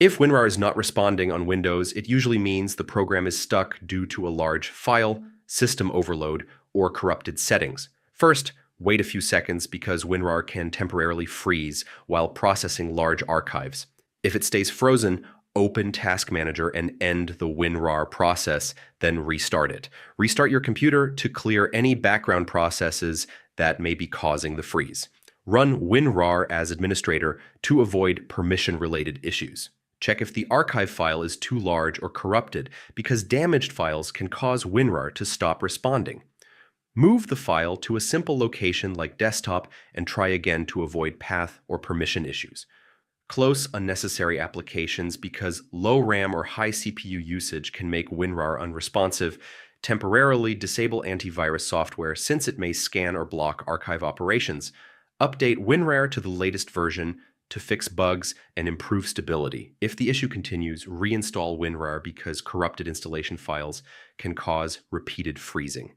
If WinRAR is not responding on Windows, it usually means the program is stuck due to a large file, system overload, or corrupted settings. First, wait a few seconds because WinRAR can temporarily freeze while processing large archives. If it stays frozen, open Task Manager and end the WinRAR process, then restart it. Restart your computer to clear any background processes that may be causing the freeze. Run WinRAR as administrator to avoid permission-related issues. Check if the archive file is too large or corrupted, because damaged files can cause WinRAR to stop responding. Move the file to a simple location like desktop and try again to avoid path or permission issues. Close unnecessary applications because low RAM or high CPU usage can make WinRAR unresponsive. Temporarily disable antivirus software since it may scan or block archive operations. Update WinRAR to the latest version to fix bugs and improve stability. If the issue continues, reinstall WinRAR because corrupted installation files can cause repeated freezing.